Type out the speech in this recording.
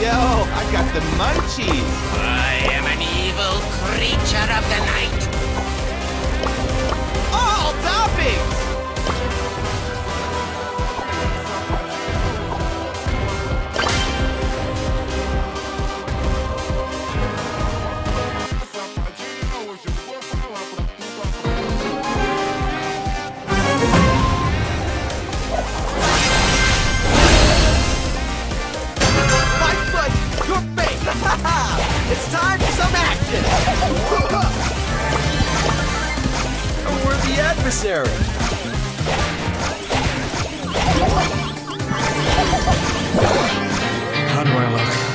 Yo, I got the munchies. I am an evil creature of the night. All toppings! My foot, your face! It's time for some action! A worthy adversary! How do I look?